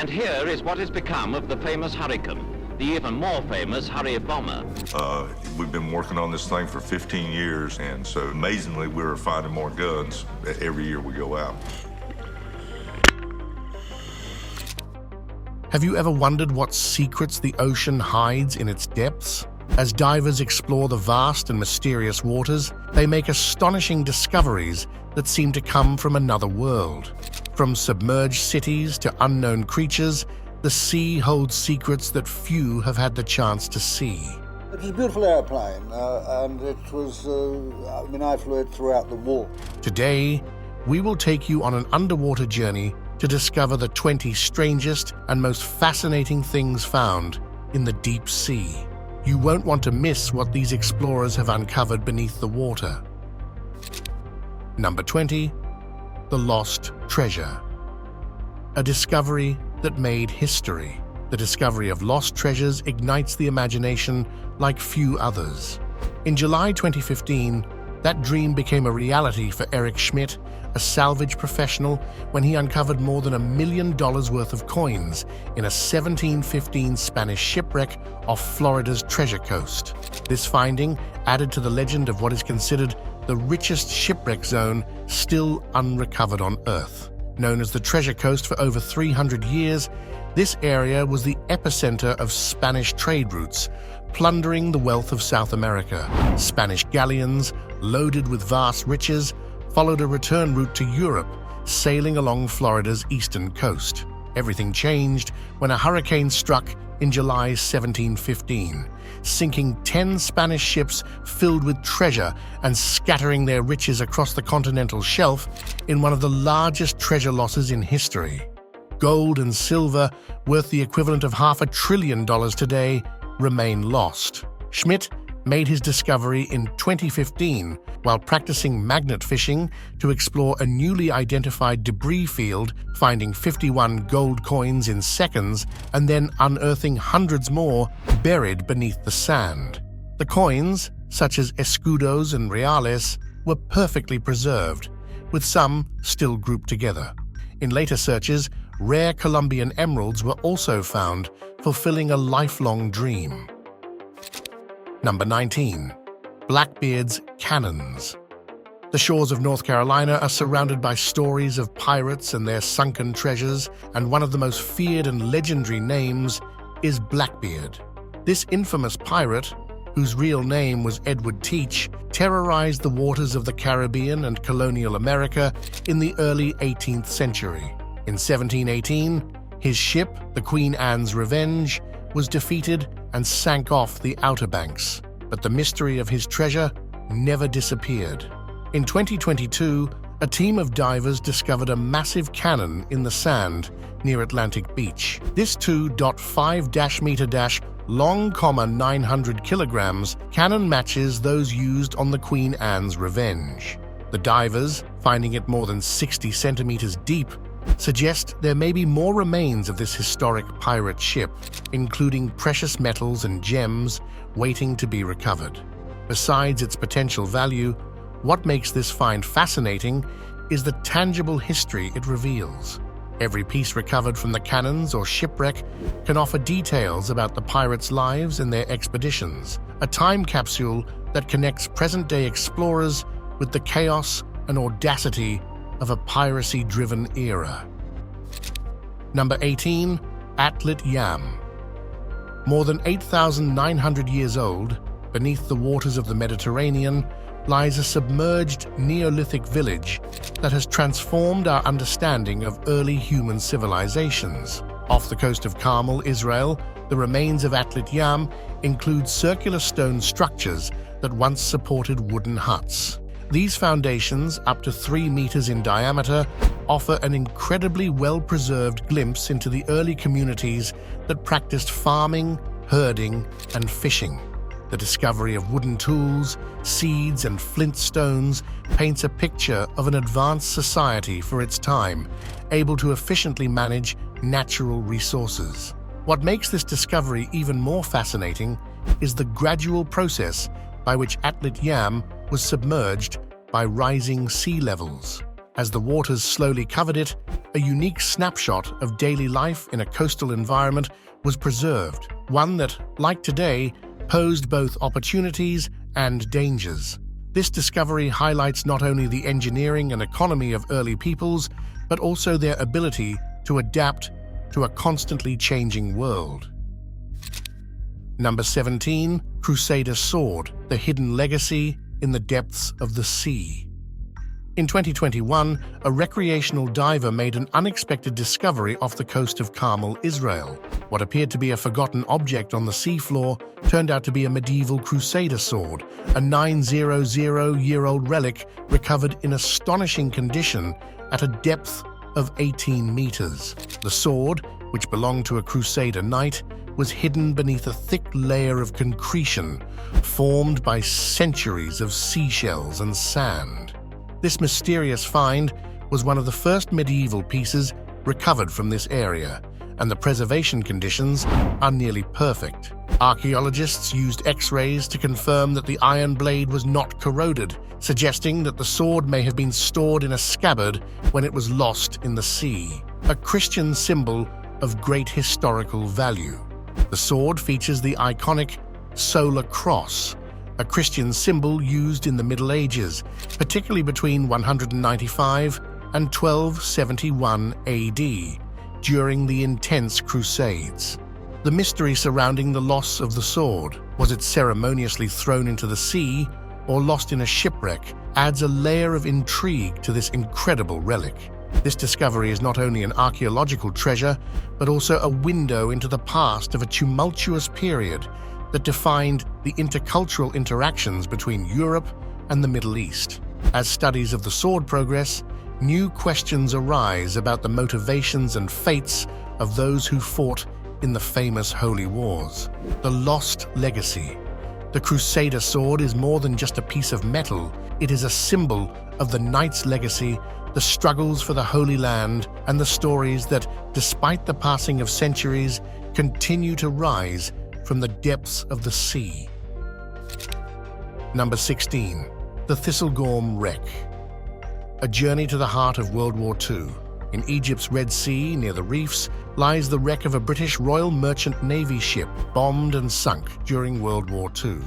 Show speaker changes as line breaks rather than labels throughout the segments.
And here is what has become of the famous Hurricane, the even more famous Hurry bomber.
We've been working on this thing for 15 years, and so amazingly, we're finding more guns every year we go out.
Have you ever wondered what secrets the ocean hides in its depths? As divers explore the vast and mysterious waters, they make astonishing discoveries that seem to come from another world. From submerged cities to unknown creatures, the sea holds secrets that few have had the chance to see.
It was a beautiful airplane, and it was, I flew it throughout the war.
Today, we will take you on an underwater journey to discover the 20 strangest and most fascinating things found in the deep sea. You won't want to miss what these explorers have uncovered beneath the water. Number 20. The Lost Treasure. A discovery that made history. The discovery of lost treasures ignites the imagination like few others. In July 2015, that dream became a reality for Eric Schmidt, a salvage professional, when he uncovered more than $1 million worth of coins in a 1715 Spanish shipwreck off Florida's Treasure Coast. This finding added to the legend of what is considered the richest shipwreck zone still unrecovered on Earth. Known as the Treasure Coast for over 300 years, this area was the epicenter of Spanish trade routes, plundering the wealth of South America. Spanish galleons, loaded with vast riches, followed a return route to Europe, sailing along Florida's eastern coast. Everything changed when a hurricane struck in July 1715, sinking 10 Spanish ships filled with treasure and scattering their riches across the continental shelf in one of the largest treasure losses in history. Gold and silver, worth the equivalent of $500 billion today, remain lost. Schmidt made his discovery in 2015 while practicing magnet fishing to explore a newly identified debris field, finding 51 gold coins in seconds and then unearthing hundreds more buried beneath the sand. The coins, such as escudos and reales, were perfectly preserved, with some still grouped together. In later searches, rare Colombian emeralds were also found, fulfilling a lifelong dream. Number 19. Blackbeard's Cannons. The shores of North Carolina are surrounded by stories of pirates and their sunken treasures, and one of the most feared and legendary names is Blackbeard. This infamous pirate, whose real name was Edward Teach, terrorized the waters of the Caribbean and colonial America in the early 18th century. In 1718, his ship, the Queen Anne's Revenge, was defeated and sank off the Outer Banks, but the mystery of his treasure never disappeared. In 2022, a team of divers discovered a massive cannon in the sand near Atlantic Beach. This 2.5-meter long, 900 kilograms cannon matches those used on the Queen Anne's Revenge. The divers, finding it more than 60 centimeters deep, suggest there may be more remains of this historic pirate ship, including precious metals and gems waiting to be recovered. Besides its potential value, what makes this find fascinating is the tangible history it reveals. Every piece recovered from the cannons or shipwreck can offer details about the pirates' lives and their expeditions, a time capsule that connects present-day explorers with the chaos and audacity of a piracy-driven era. Number 18. Atlit Yam. More than 8,900 years old, beneath the waters of the Mediterranean, lies a submerged Neolithic village that has transformed our understanding of early human civilizations. Off the coast of Carmel, Israel, the remains of Atlit Yam include circular stone structures that once supported wooden huts. These foundations, up to 3 meters in diameter, offer an incredibly well-preserved glimpse into the early communities that practiced farming, herding, and fishing. The discovery of wooden tools, seeds, and flint stones paints a picture of an advanced society for its time, able to efficiently manage natural resources. What makes this discovery even more fascinating is the gradual process by which Atlit Yam was submerged by rising sea levels. As the waters slowly covered it, a unique snapshot of daily life in a coastal environment was preserved, one that, like today, posed both opportunities and dangers. This discovery highlights not only the engineering and economy of early peoples, but also their ability to adapt to a constantly changing world. Number 17, Crusader Sword, the hidden legacy in the depths of the sea. In 2021, a recreational diver made an unexpected discovery off the coast of Carmel, Israel. What appeared to be a forgotten object on the seafloor turned out to be a medieval Crusader sword, a 900-year-old relic recovered in astonishing condition at a depth of 18 meters. The sword, which belonged to a Crusader knight, was hidden beneath a thick layer of concretion formed by centuries of seashells and sand. This mysterious find was one of the first medieval pieces recovered from this area, and the preservation conditions are nearly perfect. Archaeologists used X-rays to confirm that the iron blade was not corroded, suggesting that the sword may have been stored in a scabbard when it was lost in the sea, a Christian symbol of great historical value. The sword features the iconic solar cross, a Christian symbol used in the Middle Ages, particularly between 195 and 1271 AD, during the intense Crusades. The mystery surrounding the loss of the sword, was it ceremoniously thrown into the sea or lost in a shipwreck, adds a layer of intrigue to this incredible relic. This discovery is not only an archaeological treasure, but also a window into the past of a tumultuous period that defined the intercultural interactions between Europe and the Middle East. As studies of the sword progress, new questions arise about the motivations and fates of those who fought in the famous Holy Wars. The lost legacy. The Crusader sword is more than just a piece of metal. It is a symbol of the knight's legacy, the struggles for the Holy Land, and the stories that, despite the passing of centuries, continue to rise from the depths of the sea. Number 16. The Thistlegorm Wreck. A journey to the heart of World War II. In Egypt's Red Sea, near the reefs, lies the wreck of a British Royal Merchant Navy ship bombed and sunk during World War II.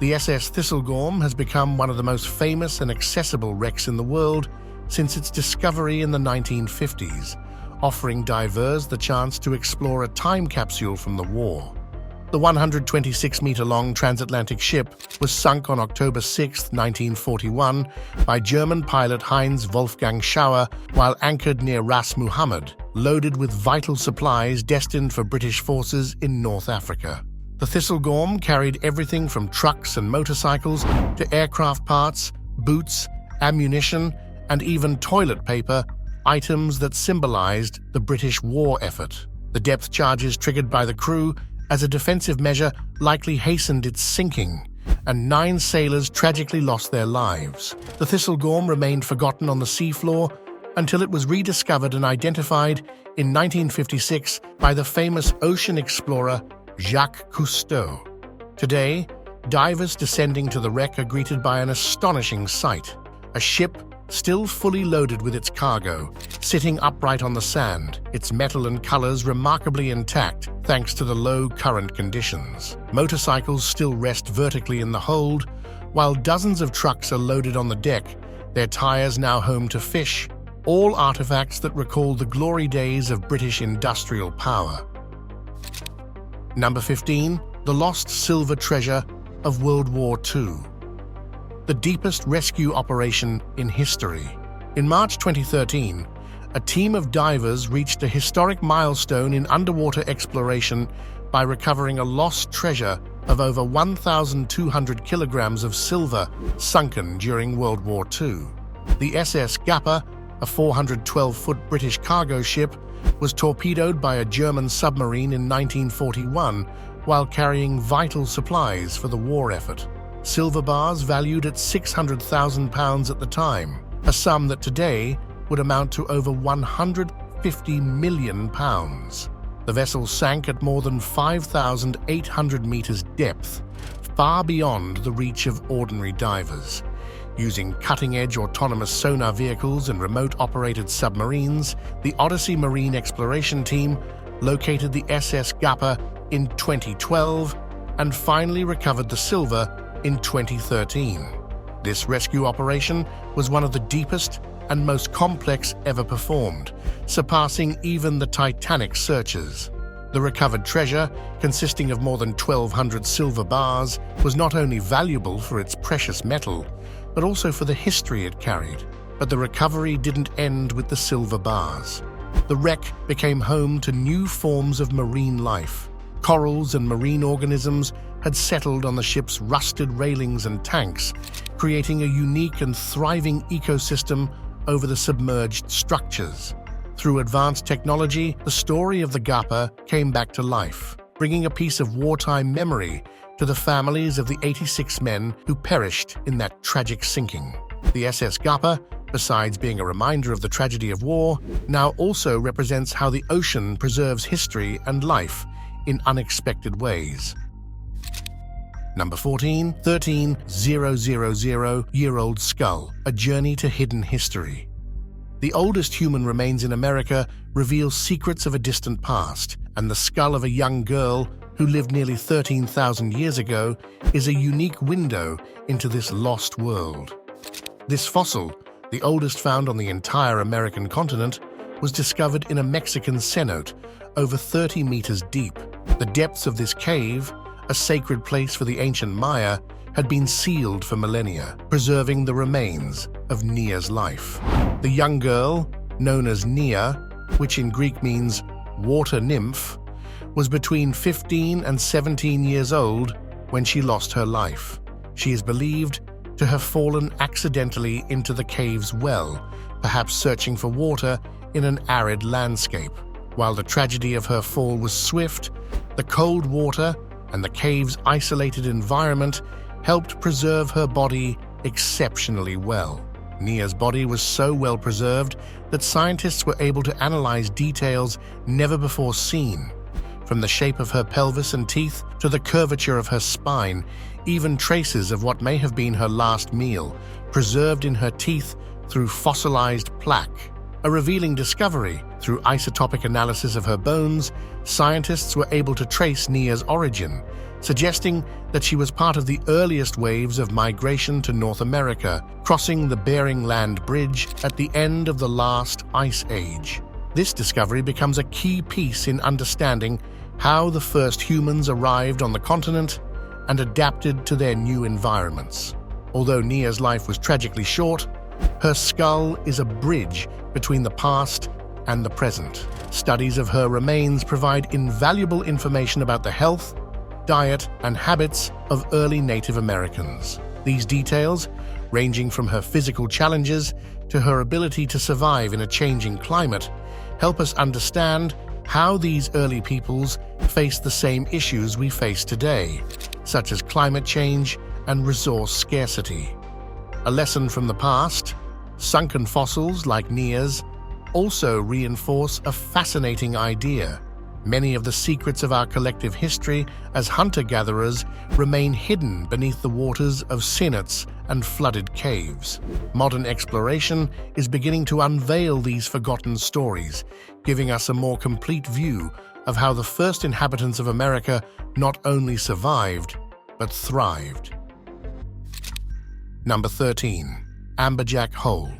The SS Thistlegorm has become one of the most famous and accessible wrecks in the world since its discovery in the 1950s, offering divers the chance to explore a time capsule from the war. The 126-meter-long transatlantic ship was sunk on October 6, 1941, by German pilot Heinz Wolfgang Schauer while anchored near Ras Muhammad, loaded with vital supplies destined for British forces in North Africa. The Thistlegorm carried everything from trucks and motorcycles to aircraft parts, boots, ammunition, and even toilet paper, items that symbolized the British war effort. The depth charges triggered by the crew as a defensive measure likely hastened its sinking, and 9 sailors tragically lost their lives. The Thistlegorm remained forgotten on the seafloor until it was rediscovered and identified in 1956 by the famous ocean explorer Jacques Cousteau. Today, divers descending to the wreck are greeted by an astonishing sight: a ship still fully loaded with its cargo, sitting upright on the sand, its metal and colors remarkably intact thanks to the low current conditions. Motorcycles still rest vertically in the hold, while dozens of trucks are loaded on the deck, their tires now home to fish, all artifacts that recall the glory days of British industrial power. Number 15. The Lost Silver Treasure of World War II. The deepest rescue operation in history. In March 2013, a team of divers reached a historic milestone in underwater exploration by recovering a lost treasure of over 1,200 kilograms of silver sunken during World War II. The SS Gapper, a 412-foot British cargo ship, was torpedoed by a German submarine in 1941 while carrying vital supplies for the war effort. Silver bars valued at £600,000 at the time, a sum that today would amount to over £150 million. The vessel sank at more than 5,800 meters depth, far beyond the reach of ordinary divers. Using cutting-edge autonomous sonar vehicles and remote-operated submarines, the Odyssey Marine Exploration Team located the SS Gappa in 2012 and finally recovered the silver in 2013. This rescue operation was one of the deepest and most complex ever performed, surpassing even the Titanic searches. The recovered treasure, consisting of more than 1,200 silver bars, was not only valuable for its precious metal, but also for the history it carried. But the recovery didn't end with the silver bars. The wreck became home to new forms of marine life. Corals and marine organisms had settled on the ship's rusted railings and tanks, creating a unique and thriving ecosystem over the submerged structures. Through advanced technology, the story of the Gappa came back to life, bringing a piece of wartime memory to the families of the 86 men who perished in that tragic sinking. The SS Gappa, besides being a reminder of the tragedy of war, now also represents how the ocean preserves history and life in unexpected ways. Number 14, 13,000-year-old skull, a journey to hidden history. The oldest human remains in America reveal secrets of a distant past, and the skull of a young girl who lived nearly 13,000 years ago is a unique window into this lost world. This fossil, the oldest found on the entire American continent, was discovered in a Mexican cenote over 30 meters deep. The depths of this cave, a sacred place for the ancient Maya, had been sealed for millennia, preserving the remains of Nia's life. The young girl, known as Nia, which in Greek means water nymph, was between 15 and 17 years old when she lost her life. She is believed to have fallen accidentally into the cave's well, perhaps searching for water in an arid landscape. While the tragedy of her fall was swift, the cold water and the cave's isolated environment helped preserve her body exceptionally well. Nia's body was so well preserved that scientists were able to analyze details never before seen. From the shape of her pelvis and teeth to the curvature of her spine, even traces of what may have been her last meal, preserved in her teeth through fossilized plaque. A revealing discovery. Through isotopic analysis of her bones, scientists were able to trace Nia's origin, suggesting that she was part of the earliest waves of migration to North America, crossing the Bering Land Bridge at the end of the last ice age. This discovery becomes a key piece in understanding how the first humans arrived on the continent and adapted to their new environments. Although Nia's life was tragically short, her skull is a bridge between the past and the present. Studies of her remains provide invaluable information about the health, diet, and habits of early Native Americans. These details, ranging from her physical challenges to her ability to survive in a changing climate, help us understand how these early peoples faced the same issues we face today, such as climate change and resource scarcity. A lesson from the past, sunken fossils like Nia's also reinforce a fascinating idea. Many of the secrets of our collective history as hunter-gatherers remain hidden beneath the waters of cenotes and flooded caves. Modern exploration is beginning to unveil these forgotten stories, giving us a more complete view of how the first inhabitants of America not only survived, but thrived. Number 13. Amberjack Hole.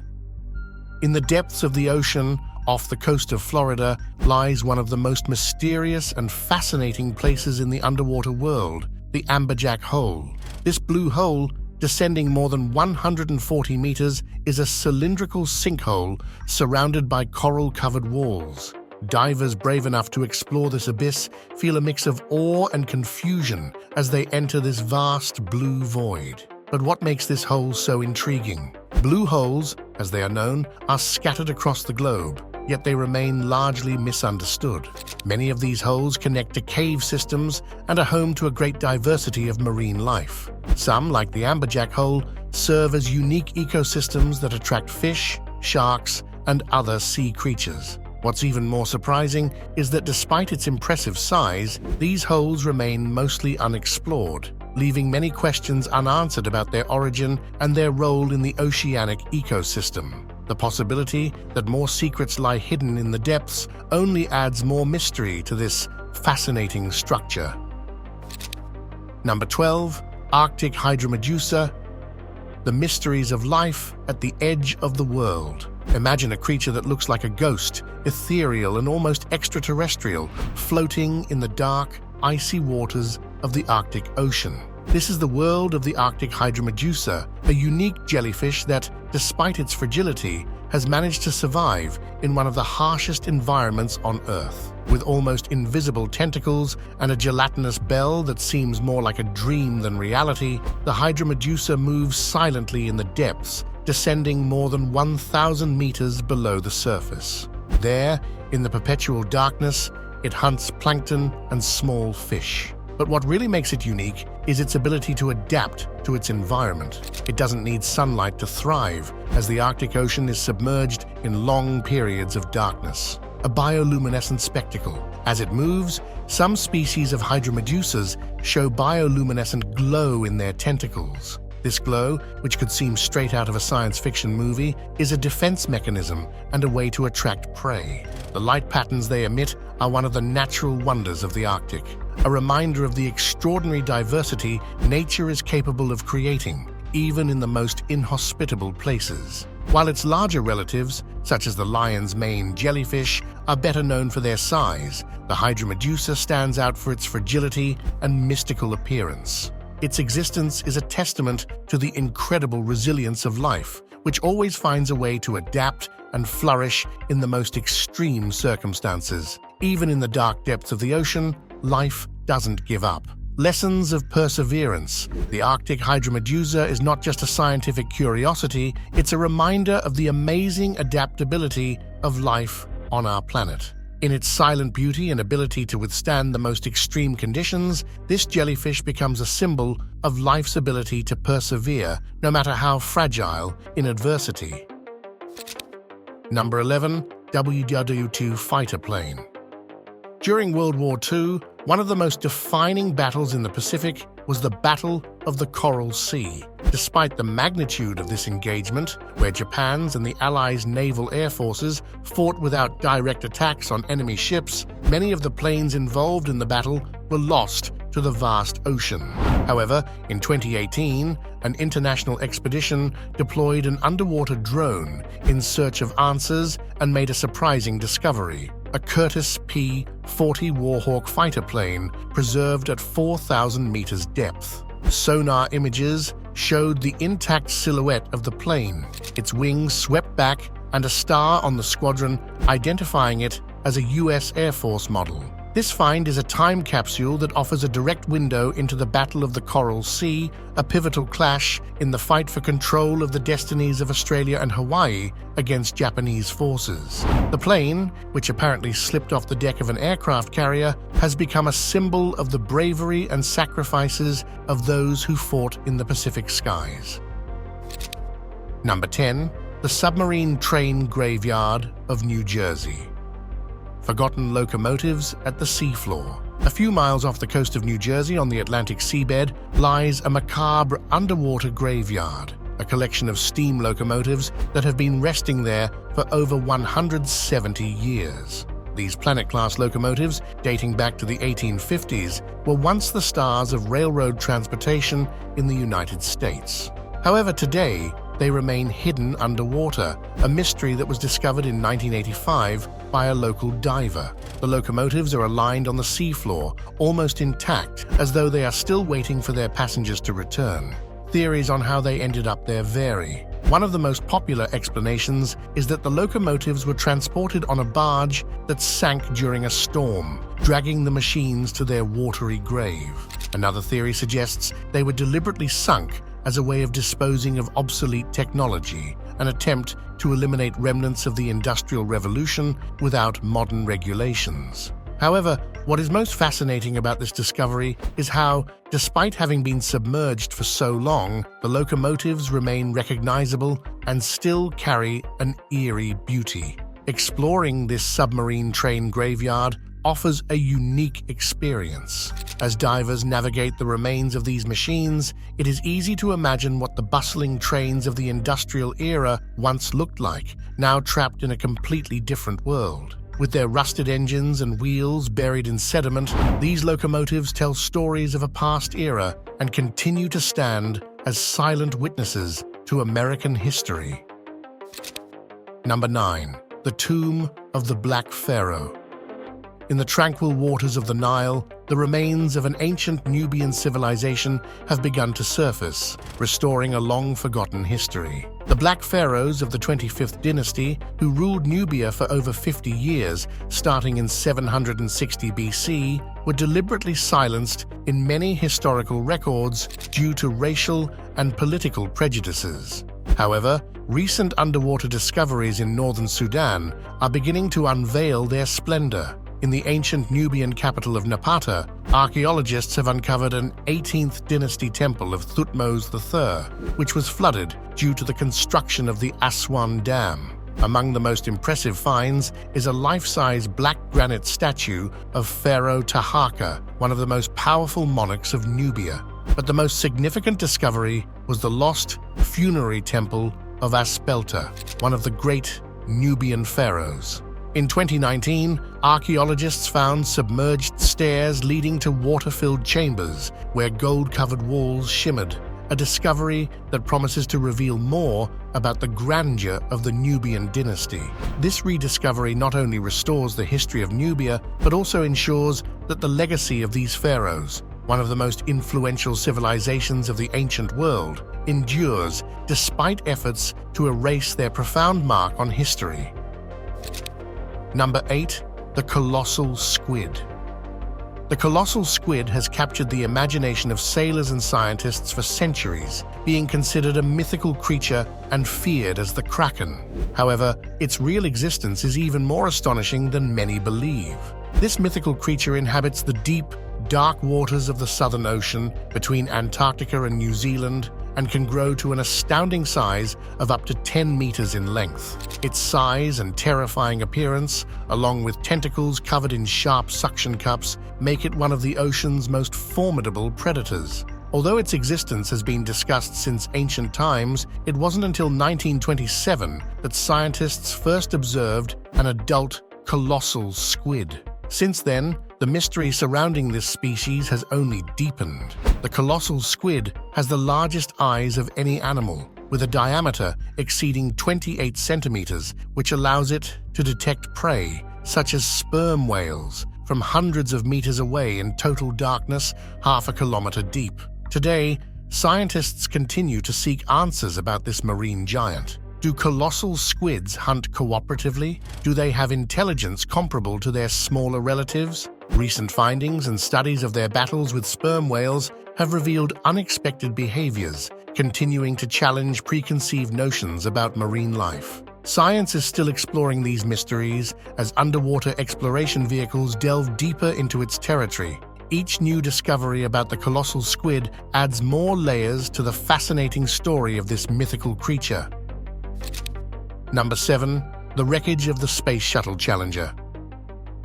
In the depths of the ocean, off the coast of Florida, lies one of the most mysterious and fascinating places in the underwater world, the Amberjack Hole. This blue hole, descending more than 140 meters, is a cylindrical sinkhole surrounded by coral-covered walls. Divers brave enough to explore this abyss feel a mix of awe and confusion as they enter this vast blue void. But what makes this hole so intriguing? Blue holes, as they are known, are scattered across the globe, yet they remain largely misunderstood. Many of these holes connect to cave systems and are home to a great diversity of marine life. Some, like the Amberjack Hole, serve as unique ecosystems that attract fish, sharks, and other sea creatures. What's even more surprising is that despite its impressive size, these holes remain mostly unexplored. leaving many questions unanswered about their origin and their role in the oceanic ecosystem. The possibility that more secrets lie hidden in the depths only adds more mystery to this fascinating structure. Number 12. Arctic Hydromedusa, the mysteries of life at the edge of the world. Imagine a creature that looks like a ghost, ethereal and almost extraterrestrial, floating in the dark, icy waters of the Arctic Ocean. This is the world of the Arctic Hydromedusa, a unique jellyfish that, despite its fragility, has managed to survive in one of the harshest environments on Earth. With almost invisible tentacles and a gelatinous bell that seems more like a dream than reality, the Hydromedusa moves silently in the depths, descending more than 1,000 meters below the surface. There, in the perpetual darkness, it hunts plankton and small fish. But what really makes it unique is its ability to adapt to its environment. It doesn't need sunlight to thrive, as the Arctic Ocean is submerged in long periods of darkness. A bioluminescent spectacle. As it moves, some species of hydromedusas show bioluminescent glow in their tentacles. This glow, which could seem straight out of a science fiction movie, is a defense mechanism and a way to attract prey. The light patterns they emit are one of the natural wonders of the Arctic, a reminder of the extraordinary diversity nature is capable of creating, even in the most inhospitable places. While its larger relatives, such as the lion's mane jellyfish, are better known for their size, the Hydromedusa stands out for its fragility and mystical appearance. Its existence is a testament to the incredible resilience of life, which always finds a way to adapt and flourish in the most extreme circumstances. Even in the dark depths of the ocean, life doesn't give up. Lessons of perseverance. The Arctic Hydromedusa is not just a scientific curiosity, it's a reminder of the amazing adaptability of life on our planet. In its silent beauty and ability to withstand the most extreme conditions, this jellyfish becomes a symbol of life's ability to persevere, no matter how fragile, in adversity. Number 11. WW-2 fighter plane. During World War II, one of the most defining battles in the Pacific was the Battle of the Coral Sea. Despite the magnitude of this engagement, where Japan's and the Allies' naval air forces fought without direct attacks on enemy ships, many of the planes involved in the battle were lost to the vast ocean. However, in 2018, an international expedition deployed an underwater drone in search of answers and made a surprising discovery. A Curtiss P-40 Warhawk fighter plane preserved at 4,000 meters depth. Sonar images showed the intact silhouette of the plane, its wings swept back, and a star on the squadron identifying it as a U.S. Air Force model. This find is a time capsule that offers a direct window into the Battle of the Coral Sea, a pivotal clash in the fight for control of the destinies of Australia and Hawaii against Japanese forces. The plane, which apparently slipped off the deck of an aircraft carrier, has become a symbol of the bravery and sacrifices of those who fought in the Pacific skies. Number 10. The Submarine Train Graveyard of New Jersey. Forgotten locomotives at the seafloor. A few miles off the coast of New Jersey on the Atlantic seabed lies a macabre underwater graveyard, a collection of steam locomotives that have been resting there for over 170 years. These Planet-class locomotives, dating back to the 1850s, were once the stars of railroad transportation in the United States. However, today, they remain hidden underwater, a mystery that was discovered in 1985 by a local diver. The locomotives are aligned on the seafloor, almost intact, as though they are still waiting for their passengers to return. Theories on how they ended up there vary. One of the most popular explanations is that the locomotives were transported on a barge that sank during a storm, dragging the machines to their watery grave. Another theory suggests they were deliberately sunk as a way of disposing of obsolete technology, an attempt to eliminate remnants of the Industrial Revolution without modern regulations. However, what is most fascinating about this discovery is how, despite having been submerged for so long, the locomotives remain recognizable and still carry an eerie beauty. Exploring this submarine train graveyard offers a unique experience. As divers navigate the remains of these machines, it is easy to imagine what the bustling trains of the industrial era once looked like, now trapped in a completely different world. With their rusted engines and wheels buried in sediment, these locomotives tell stories of a past era and continue to stand as silent witnesses to American history. Number 9. The Tomb of the Black Pharaoh. In the tranquil waters of the Nile, the remains of an ancient Nubian civilization have begun to surface, restoring a long-forgotten history. The Black Pharaohs of the 25th dynasty, who ruled Nubia for over 50 years, starting in 760 BC, were deliberately silenced in many historical records due to racial and political prejudices. However, recent underwater discoveries in northern Sudan are beginning to unveil their splendor. In the ancient Nubian capital of Napata, archaeologists have uncovered an 18th dynasty temple of Thutmose III, which was flooded due to the construction of the Aswan Dam. Among the most impressive finds is a life-size black granite statue of Pharaoh Taharqa, one of the most powerful monarchs of Nubia. But the most significant discovery was the lost funerary temple of Aspelta, one of the great Nubian pharaohs. In 2019, archaeologists found submerged stairs leading to water-filled chambers where gold-covered walls shimmered, a discovery that promises to reveal more about the grandeur of the Nubian dynasty. This rediscovery not only restores the history of Nubia, but also ensures that the legacy of these pharaohs, one of the most influential civilizations of the ancient world, endures despite efforts to erase their profound mark on history. Number 8. The Colossal Squid. The colossal squid has captured the imagination of sailors and scientists for centuries, being considered a mythical creature and feared as the kraken. However, its real existence is even more astonishing than many believe. This mythical creature inhabits the deep, dark waters of the Southern Ocean between Antarctica and New Zealand and can grow to an astounding size of up to 10 meters in length. Its size and terrifying appearance, along with tentacles covered in sharp suction cups, make it one of the ocean's most formidable predators. Although its existence has been discussed since ancient times, it wasn't until 1927 that scientists first observed an adult colossal squid. Since then, the mystery surrounding this species has only deepened. The colossal squid has the largest eyes of any animal, with a diameter exceeding 28 centimeters, which allows it to detect prey, such as sperm whales, from hundreds of meters away in total darkness, half a kilometer deep. Today, scientists continue to seek answers about this marine giant. Do colossal squids hunt cooperatively? Do they have intelligence comparable to their smaller relatives? Recent findings and studies of their battles with sperm whales have revealed unexpected behaviors, continuing to challenge preconceived notions about marine life. Science is still exploring these mysteries as underwater exploration vehicles delve deeper into its territory. Each new discovery about the colossal squid adds more layers to the fascinating story of this mythical creature. Number 7. The wreckage of the Space Shuttle Challenger.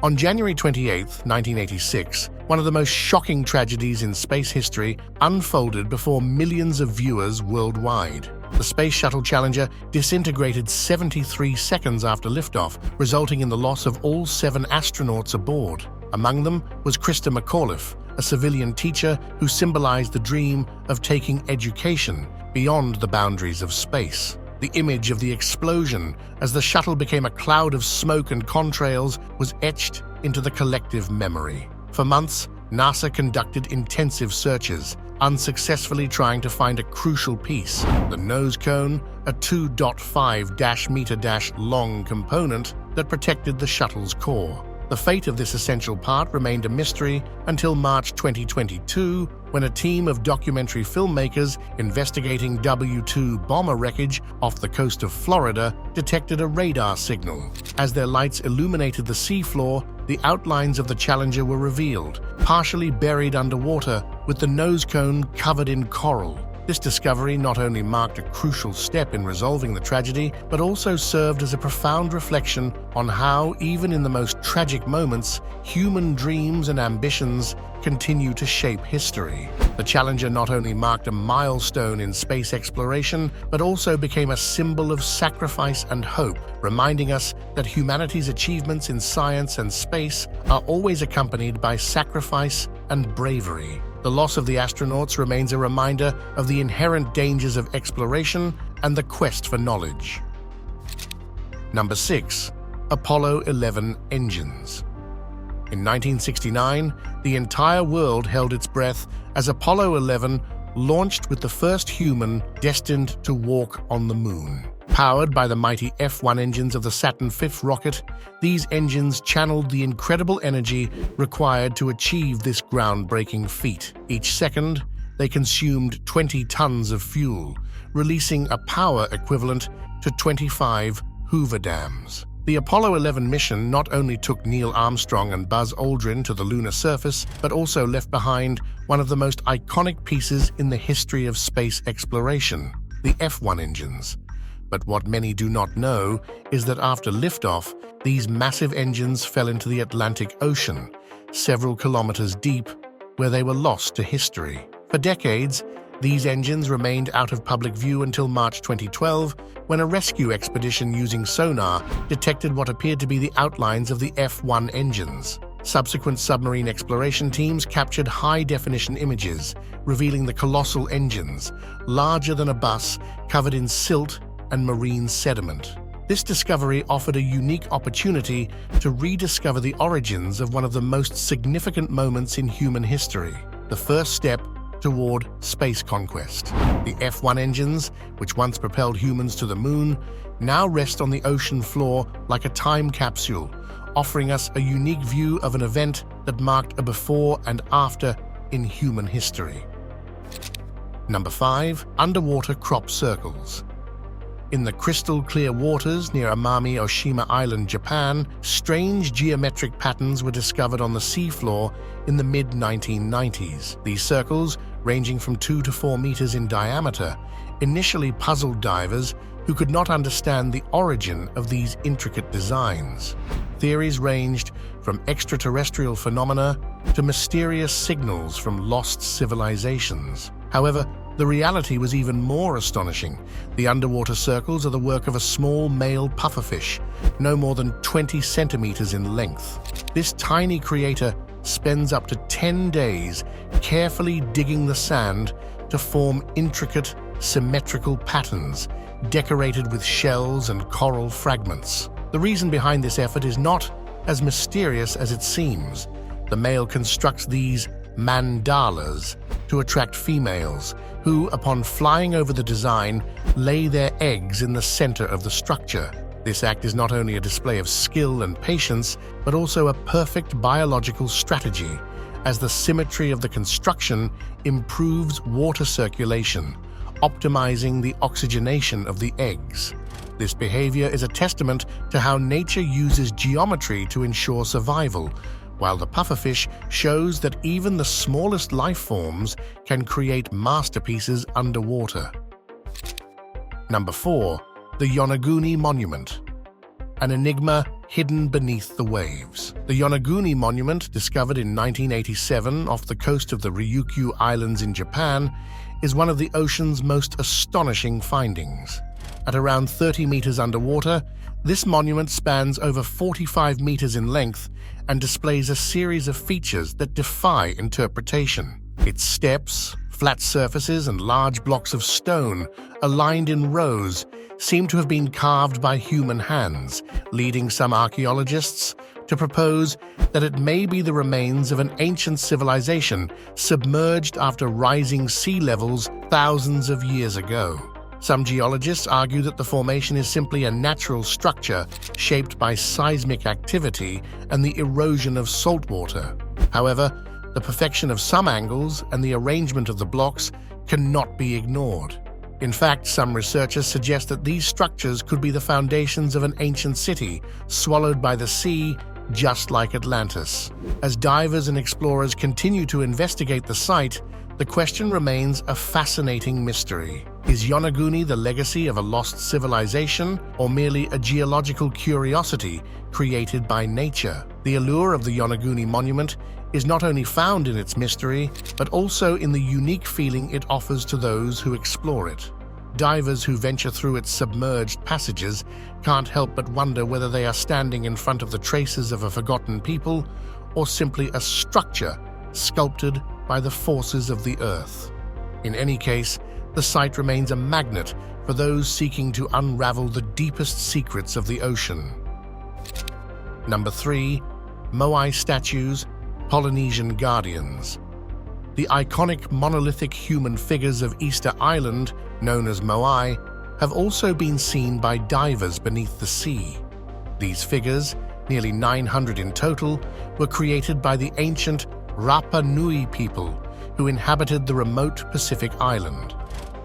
On January 28, 1986, one of the most shocking tragedies in space history unfolded before millions of viewers worldwide. The Space Shuttle Challenger disintegrated 73 seconds after liftoff, resulting in the loss of all 7 astronauts aboard. Among them was Krista McAuliffe, a civilian teacher who symbolized the dream of taking education beyond the boundaries of space. The image of the explosion, as the shuttle became a cloud of smoke and contrails, was etched into the collective memory. For months, NASA conducted intensive searches, unsuccessfully trying to find a crucial piece, the nose cone, a 2.5-meter long component that protected the shuttle's core. The fate of this essential part remained a mystery until March 2022, when a team of documentary filmmakers investigating W-2 bomber wreckage off the coast of Florida detected a radar signal. As their lights illuminated the seafloor, the outlines of the Challenger were revealed, partially buried underwater with the nose cone covered in coral. This discovery not only marked a crucial step in resolving the tragedy, but also served as a profound reflection on how, even in the most tragic moments, human dreams and ambitions continue to shape history. The Challenger not only marked a milestone in space exploration, but also became a symbol of sacrifice and hope, reminding us that humanity's achievements in science and space are always accompanied by sacrifice and bravery. The loss of the astronauts remains a reminder of the inherent dangers of exploration and the quest for knowledge. Number 6. Apollo 11 engines. In 1969, the entire world held its breath as Apollo 11 launched with the first human destined to walk on the moon. Powered by the mighty F-1 engines of the Saturn V rocket, these engines channeled the incredible energy required to achieve this groundbreaking feat. Each second, they consumed 20 tons of fuel, releasing a power equivalent to 25 Hoover dams. The Apollo 11 mission not only took Neil Armstrong and Buzz Aldrin to the lunar surface, but also left behind one of the most iconic pieces in the history of space exploration, the F-1 engines. But what many do not know is that after liftoff, these massive engines fell into the Atlantic Ocean, several kilometers deep, where they were lost to history. For decades, these engines remained out of public view until March 2012, when a rescue expedition using sonar detected what appeared to be the outlines of the F-1 engines. Subsequent submarine exploration teams captured high-definition images, revealing the colossal engines, larger than a bus, covered in silt and marine sediment. This discovery offered a unique opportunity to rediscover the origins of one of the most significant moments in human history, the first step toward space conquest. The F-1 engines, which once propelled humans to the moon, now rest on the ocean floor like a time capsule, offering us a unique view of an event that marked a before and after in human history. Number 5. Underwater crop circles. In the crystal-clear waters near Amami Oshima Island, Japan, strange geometric patterns were discovered on the seafloor in the mid-1990s. These circles, ranging from 2 to 4 meters in diameter, initially puzzled divers who could not understand the origin of these intricate designs. Theories ranged from extraterrestrial phenomena to mysterious signals from lost civilizations. However, the reality was even more astonishing. The underwater circles are the work of a small male pufferfish, no more than 20 centimeters in length. This tiny creator spends up to 10 days carefully digging the sand to form intricate, symmetrical patterns, decorated with shells and coral fragments. The reason behind this effort is not as mysterious as it seems. The male constructs these mandalas to attract females, who, upon flying over the design, lay their eggs in the center of the structure. This act is not only a display of skill and patience, but also a perfect biological strategy, as the symmetry of the construction improves water circulation, optimizing the oxygenation of the eggs. This behavior is a testament to how nature uses geometry to ensure survival, while the pufferfish shows that even the smallest life forms can create masterpieces underwater. Number 4. The Yonaguni Monument. An enigma hidden beneath the waves. The Yonaguni Monument, discovered in 1987 off the coast of the Ryukyu Islands in Japan, is one of the ocean's most astonishing findings. At around 30 meters underwater, this monument spans over 45 meters in length and displays a series of features that defy interpretation. Its steps, flat surfaces, and large blocks of stone, aligned in rows, seem to have been carved by human hands, leading some archaeologists to propose that it may be the remains of an ancient civilization submerged after rising sea levels thousands of years ago. Some geologists argue that the formation is simply a natural structure shaped by seismic activity and the erosion of saltwater. However, the perfection of some angles and the arrangement of the blocks cannot be ignored. In fact, some researchers suggest that these structures could be the foundations of an ancient city swallowed by the sea, just like Atlantis. As divers and explorers continue to investigate the site, the question remains a fascinating mystery. Is Yonaguni the legacy of a lost civilization or merely a geological curiosity created by nature? The allure of the Yonaguni monument is not only found in its mystery, but also in the unique feeling it offers to those who explore it. Divers who venture through its submerged passages can't help but wonder whether they are standing in front of the traces of a forgotten people or simply a structure sculpted by the forces of the earth. In any case, the site remains a magnet for those seeking to unravel the deepest secrets of the ocean. Number 3. Moai statues, Polynesian guardians. The iconic monolithic human figures of Easter Island, known as Moai, have also been seen by divers beneath the sea. These figures, nearly 900 in total, were created by the ancient Rapa Nui people who inhabited the remote Pacific island.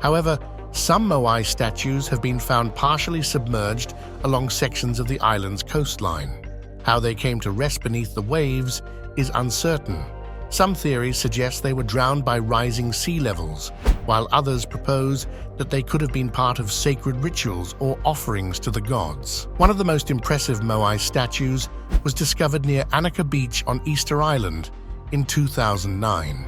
However, some Moai statues have been found partially submerged along sections of the island's coastline. How they came to rest beneath the waves is uncertain. Some theories suggest they were drowned by rising sea levels, while others propose that they could have been part of sacred rituals or offerings to the gods. One of the most impressive Moai statues was discovered near Annika Beach on Easter Island in 2009.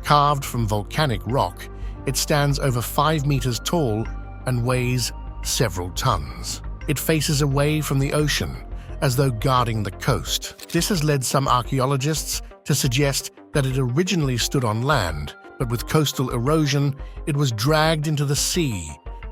Carved from volcanic rock, it stands over 5 meters tall and weighs several tons. It faces away from the ocean, as though guarding the coast. This has led some archaeologists to suggest that it originally stood on land, but with coastal erosion, it was dragged into the sea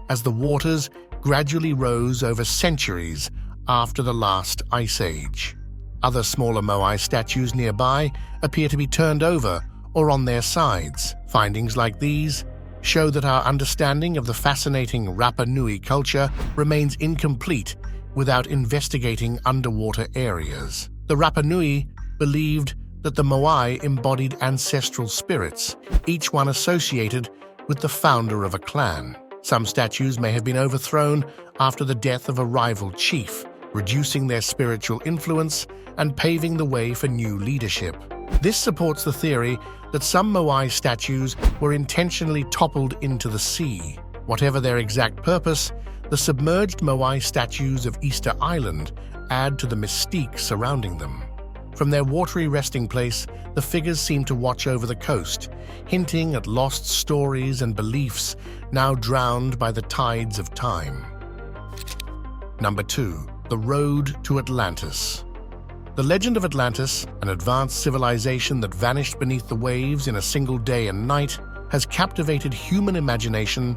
as the waters gradually rose over centuries after the last ice age. Other smaller Moai statues nearby appear to be turned over or on their sides. Findings like these show that our understanding of the fascinating Rapa Nui culture remains incomplete without investigating underwater areas. The Rapa Nui believed that the Moai embodied ancestral spirits, each one associated with the founder of a clan. Some statues may have been overthrown after the death of a rival chief, reducing their spiritual influence and paving the way for new leadership. This supports the theory that some Moai statues were intentionally toppled into the sea. Whatever their exact purpose, the submerged Moai statues of Easter Island add to the mystique surrounding them. From their watery resting place, the figures seem to watch over the coast, hinting at lost stories and beliefs now drowned by the tides of time. Number 2. The Road to Atlantis. The legend of Atlantis, an advanced civilization that vanished beneath the waves in a single day and night, has captivated human imagination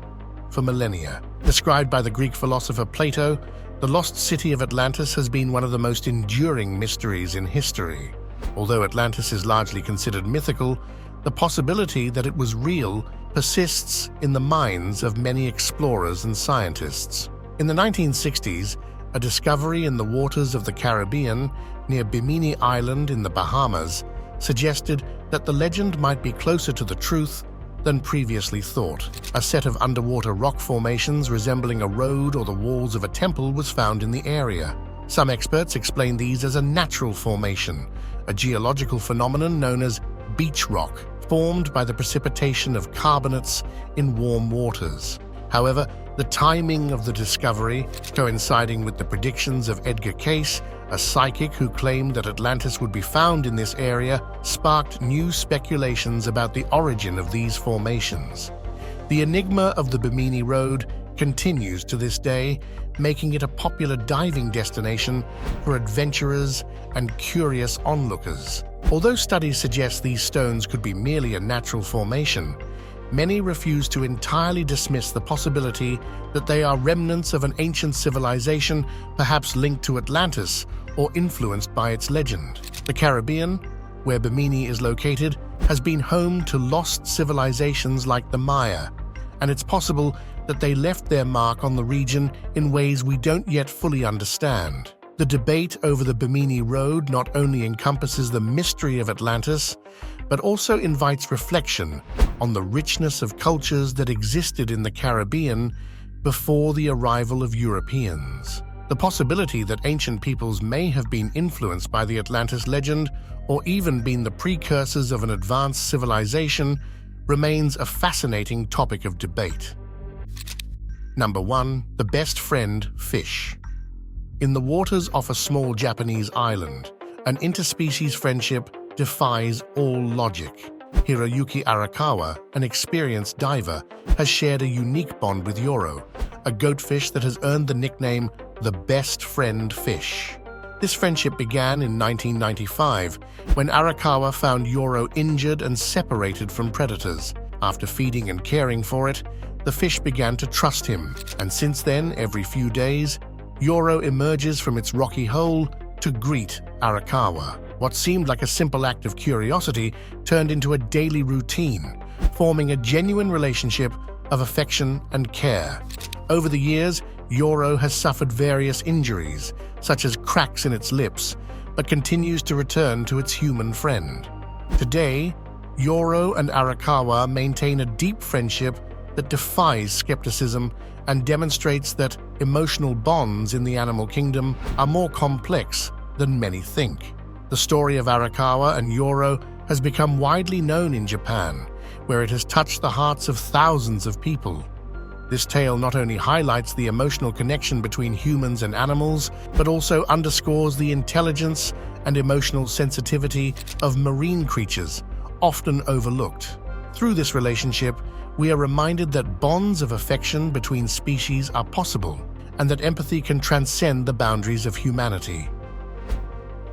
for millennia. Described by the Greek philosopher Plato, the lost city of Atlantis has been one of the most enduring mysteries in history. Although Atlantis is largely considered mythical, the possibility that it was real persists in the minds of many explorers and scientists. In the 1960s, a discovery in the waters of the Caribbean near Bimini Island in the Bahamas suggested that the legend might be closer to the truth than previously thought. A set of underwater rock formations resembling a road or the walls of a temple was found in the area. Some experts explain these as a natural formation, a geological phenomenon known as beach rock, formed by the precipitation of carbonates in warm waters. However, the timing of the discovery, coinciding with the predictions of Edgar Cayce, a psychic who claimed that Atlantis would be found in this area, sparked new speculations about the origin of these formations. The enigma of the Bimini Road continues to this day, making it a popular diving destination for adventurers and curious onlookers. Although studies suggest these stones could be merely a natural formation, many refuse to entirely dismiss the possibility that they are remnants of an ancient civilization, perhaps linked to Atlantis or influenced by its legend. The Caribbean, where Bimini is located, has been home to lost civilizations like the Maya, and it's possible that they left their mark on the region in ways we don't yet fully understand. The debate over the Bimini Road not only encompasses the mystery of Atlantis, but also invites reflection on the richness of cultures that existed in the Caribbean before the arrival of Europeans. The possibility that ancient peoples may have been influenced by the Atlantis legend or even been the precursors of an advanced civilization remains a fascinating topic of debate. Number 1. The best friend fish. In the waters off a small Japanese island, an interspecies friendship defies all logic. Hiroyuki Arakawa, an experienced diver, has shared a unique bond with Yoro, a goatfish that has earned the nickname the best friend fish. This friendship began in 1995 when Arakawa found Yoro injured and separated from predators. After feeding and caring for it, the fish began to trust him, and since then, every few days, Yoro emerges from its rocky hole to greet Arakawa. What seemed like a simple act of curiosity turned into a daily routine, forming a genuine relationship of affection and care. Over the years, Yoro has suffered various injuries, such as cracks in its lips, but continues to return to its human friend. Today, Yoro and Arakawa maintain a deep friendship that defies skepticism and demonstrates that emotional bonds in the animal kingdom are more complex than many think. The story of Arakawa and Yoro has become widely known in Japan, where it has touched the hearts of thousands of people. This tale not only highlights the emotional connection between humans and animals, but also underscores the intelligence and emotional sensitivity of marine creatures, often overlooked. Through this relationship, we are reminded that bonds of affection between species are possible, and that empathy can transcend the boundaries of humanity.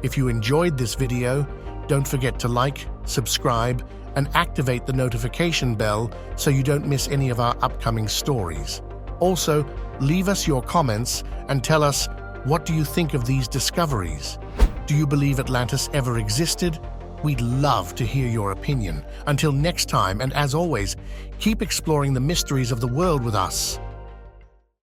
If you enjoyed this video, don't forget to like, subscribe, and activate the notification bell so you don't miss any of our upcoming stories. Also, leave us your comments and tell us, what do you think of these discoveries? Do you believe Atlantis ever existed? We'd love to hear your opinion. Until next time, and as always, keep exploring the mysteries of the world with us.